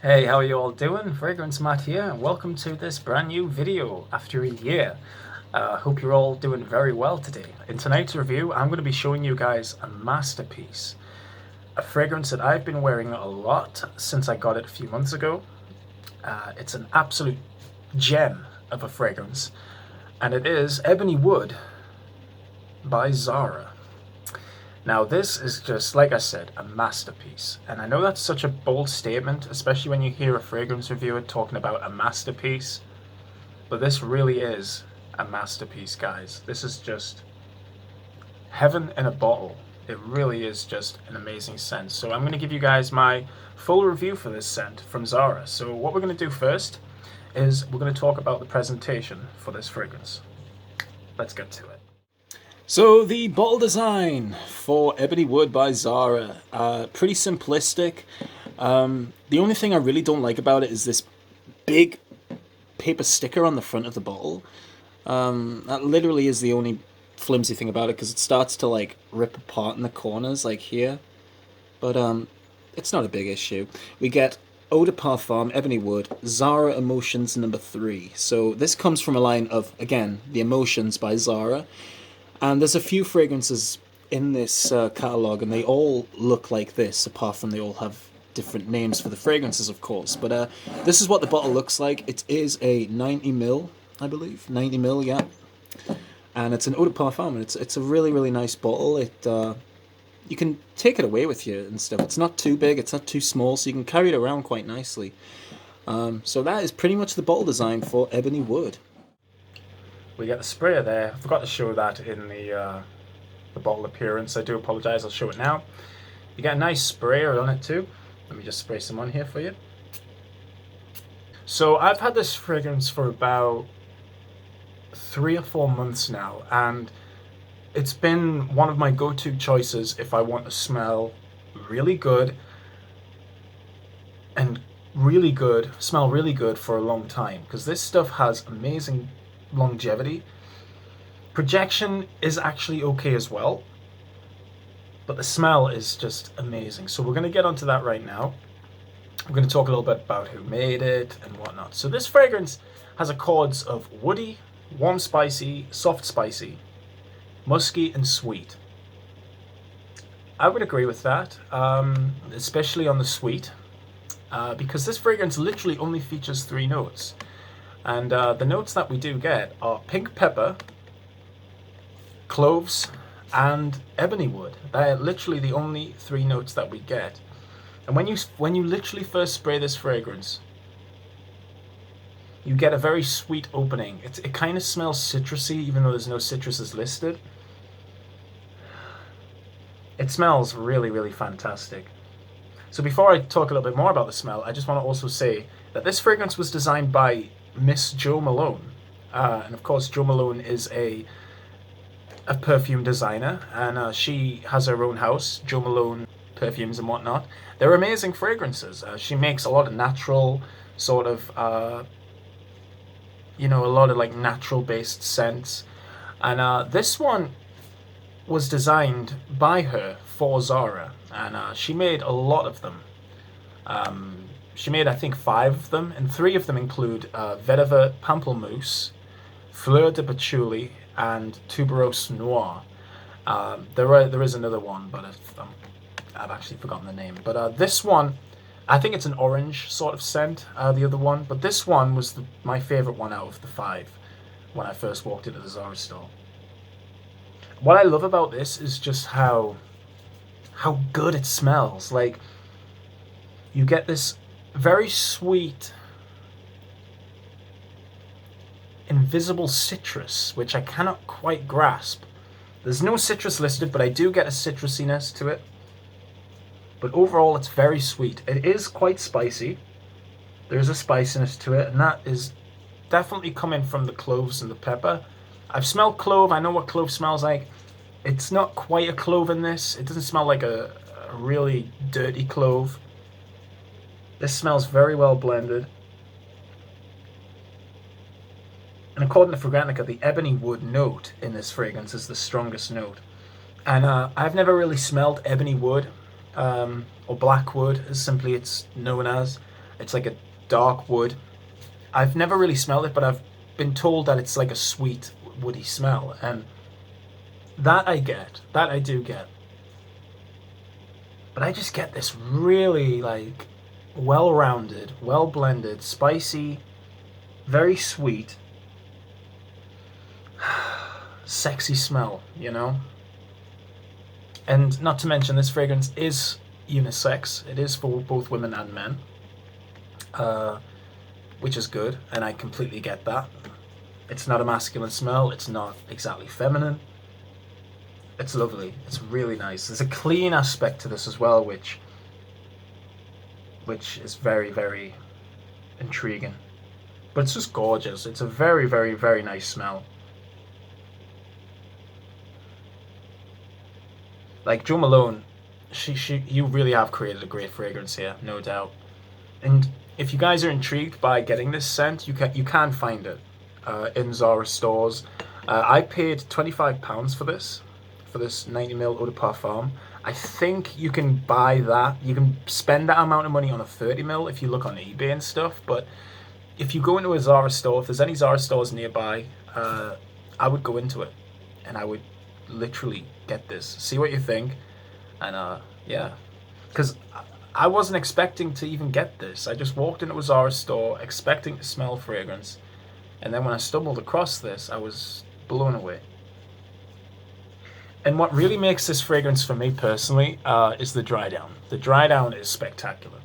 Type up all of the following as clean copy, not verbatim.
Hey, how are you all doing? Fragrance Matt here, and welcome to this brand new video after a year. Hope you're all doing very well today. In tonight's review, I'm going to be showing you guys a masterpiece. A fragrance that I've been wearing a lot since I got it a few months ago. It's an absolute gem of a fragrance, and it is Ebony Wood by Zara. Now this is just, like I said, a masterpiece. And I know that's such a bold statement, especially when you hear a fragrance reviewer talking about a masterpiece. But this really is a masterpiece, guys. This is just heaven in a bottle. It really is just an amazing scent. So I'm going to give you guys my full review for this scent from Zara. So what we're going to do first is we're going to talk about the presentation for this fragrance. Let's get to it. So the bottle design for Ebony Wood by Zara, pretty simplistic. The only thing I really don't like about it is this big paper sticker on the front of the bottle. That literally is the only flimsy thing about it, because it starts to like rip apart in the corners like here. But it's not a big issue. We get Eau de Parfum, Ebony Wood, Zara Emotions number 3. So this comes from a line of, again, the Emotions by Zara. And there's a few fragrances in this catalogue, and they all look like this, apart from they all have different names for the fragrances, of course. But this is what the bottle looks like. It is a 90ml, I believe. 90ml, yeah. And it's an Eau de Parfum, and it's a really, really nice bottle. You can take it away with you and stuff. It's not too big, it's not too small, so you can carry it around quite nicely. So that is pretty much the bottle design for Ebony Wood. We get the sprayer there. I forgot to show that in the bottle appearance. I do apologise, I'll show it now. You get a nice sprayer on it too. Let me just spray some on here for you. So I've had this fragrance for about 3 or 4 months now, and it's been one of my go-to choices if I want to smell really good and smell really good for a long time, because this stuff has amazing longevity. Projection is actually okay as well, but the smell is just amazing. So we're going to get onto that right now. We're going to talk a little bit about who made it and whatnot. So this fragrance has accords of woody, warm spicy, soft spicy, musky, and sweet. I would agree with that, especially on the sweet, because this fragrance literally only features 3 notes. And the notes that we do get are pink pepper, cloves, and ebony wood. They're literally the only 3 notes that we get. And when you literally first spray this fragrance, you get a very sweet opening. It kind of smells citrusy, even though there's no citruses listed. It smells really, really fantastic. So before I talk a little bit more about the smell, I just want to also say that this fragrance was designed by Miss Jo Malone, and of course Jo Malone is a perfume designer, and she has her own house, Jo Malone Perfumes and whatnot. They're amazing fragrances. She makes a lot of natural sort of a lot of like natural based scents, and this one was designed by her for Zara, and she made a lot of them. She made, I think, 5 of them, and 3 of them include Vetiver Pamplemousse, Fleur de Patchouli, and Tuberose Noir. There is another one, but I've actually forgotten the name. But this one, I think it's an orange sort of scent, the other one, but this one was my favourite one out of the 5 when I first walked into the Zara store. What I love about this is just how good it smells. Like, you get this very sweet, invisible citrus, which I cannot quite grasp. There's no citrus listed, but I do get a citrusiness to it. But overall, it's very sweet. It is quite spicy. There's a spiciness to it, and that is definitely coming from the cloves and the pepper. I've smelled clove. I know what clove smells like. It's not quite a clove in this. It doesn't smell like a really dirty clove. This smells very well blended. And according to Fragrantica, the ebony wood note in this fragrance is the strongest note. And I've never really smelled ebony wood, or black wood, as simply it's known as. It's like a dark wood. I've never really smelled it, but I've been told that it's like a sweet, woody smell, and that I get. That I do get. But I just get this really, like, well-rounded, well-blended, spicy, very sweet, sexy smell, you know? And not to mention, this fragrance is unisex. It is for both women and men, which is good, and I completely get that. It's not a masculine smell. It's not exactly feminine. It's lovely. It's really nice. There's a clean aspect to this as well, which is very, very intriguing. But it's just gorgeous. It's a very, very, very nice smell. Like Jo Malone, you really have created a great fragrance here, no doubt. And if you guys are intrigued by getting this scent, you can find it in Zara stores. I paid £25 for this 90ml eau de parfum. I think you can buy that. You can spend that amount of money on a 30ml if you look on eBay and stuff. But if you go into a Zara store, if there's any Zara stores nearby, I would go into it and I would literally get this. See what you think, and yeah, because I wasn't expecting to even get this. I just walked into a Zara store expecting to smell fragrance, and then when I stumbled across this, I was blown away. And what really makes this fragrance for me personally is the dry down. The dry down is spectacular.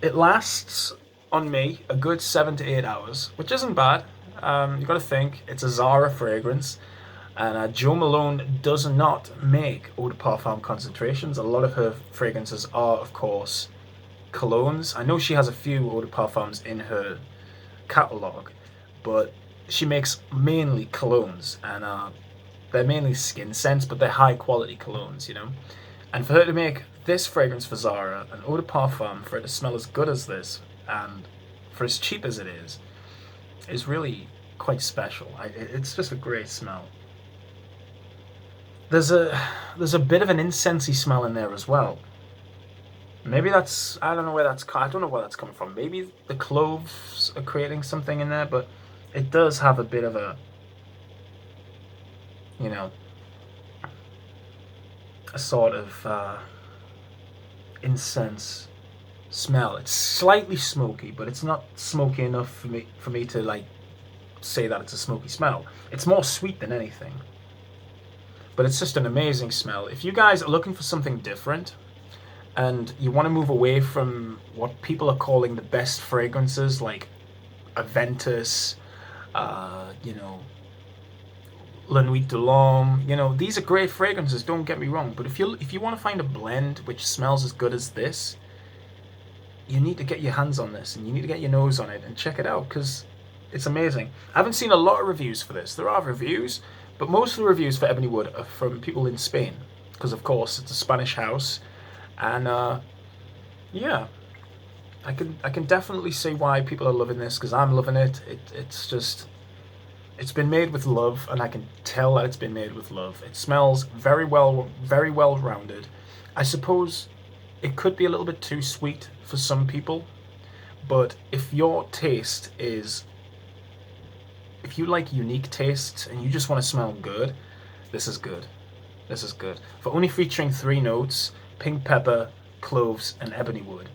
It lasts on me a good 7 to 8 hours, which isn't bad. You got to think it's a Zara fragrance, and Jo Malone does not make eau de parfum concentrations. A lot of her fragrances are, of course, colognes. I know she has a few eau de parfums in her catalogue, but she makes mainly colognes, and they're mainly skin scents, but they're high quality colognes, you know. And for her to make this fragrance for Zara, an eau de parfum, for it to smell as good as this, and for as cheap as it is really quite special. It's just a great smell. There's a bit of an incensey smell in there as well. Maybe that's, I don't know where that's coming from. Maybe the cloves are creating something in there, but it does have a bit of a, you know, a sort of incense smell. It's slightly smoky, but it's not smoky enough for me to like say that it's a smoky smell. It's more sweet than anything. But it's just an amazing smell. If you guys are looking for something different and you want to move away from what people are calling the best fragrances like Aventus, you know, La Nuit de l'Homme, you know, these are great fragrances, don't get me wrong, but if you want to find a blend which smells as good as this, you need to get your hands on this and you need to get your nose on it and check it out, because it's amazing. I haven't seen a lot of reviews for this. There are reviews, but most of the reviews for Ebony Wood are from people in Spain, because of course it's a Spanish house, and yeah, I can definitely see why people are loving this, because I'm loving it. It's been made with love, and I can tell that it's been made with love. It smells very well rounded. I suppose it could be a little bit too sweet for some people, but if your taste is, if you like unique tastes and you just want to smell good, this is good. This is good. For only featuring 3 notes, pink pepper, cloves, and ebony wood,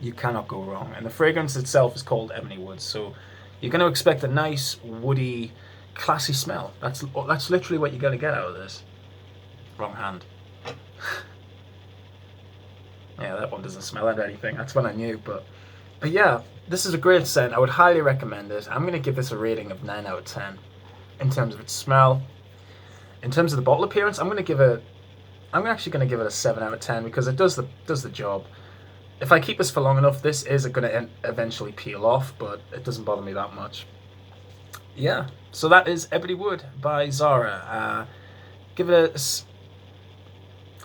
you cannot go wrong. And the fragrance itself is called Ebony Wood, so you're going to expect a nice, woody, classy smell. That's literally what you're going to get out of this. Wrong hand. Yeah, that one doesn't smell like anything. That's what I knew, but yeah, this is a great scent. I would highly recommend it. I'm going to give this a rating of 9 out of 10 in terms of its smell. In terms of the bottle appearance, I'm actually going to give it a 7 out of 10 because it does the job. If I keep this for long enough, this is going to eventually peel off, but it doesn't bother me that much. Yeah, so that is Ebony Wood by Zara. I'm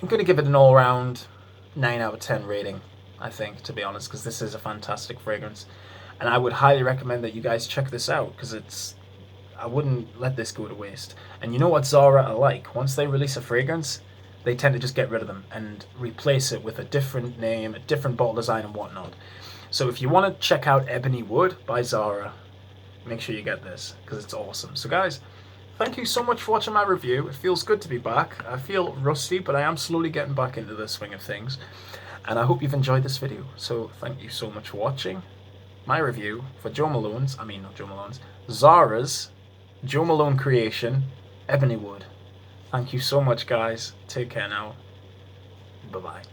going to give it an all-round 9 out of 10 rating, I think, to be honest, because this is a fantastic fragrance. And I would highly recommend that you guys check this out, because I wouldn't let this go to waste. And you know what Zara are like? Once they release a fragrance, they tend to just get rid of them and replace it with a different name, a different bottle design and whatnot. So if you want to check out Ebony Wood by Zara, make sure you get this because it's awesome. So guys, thank you so much for watching my review. It feels good to be back. I feel rusty, but I am slowly getting back into the swing of things. And I hope you've enjoyed this video. So thank you so much for watching my review for Zara's Jo Malone creation, Ebony Wood. Thank you so much, guys. Take care now. Bye-bye.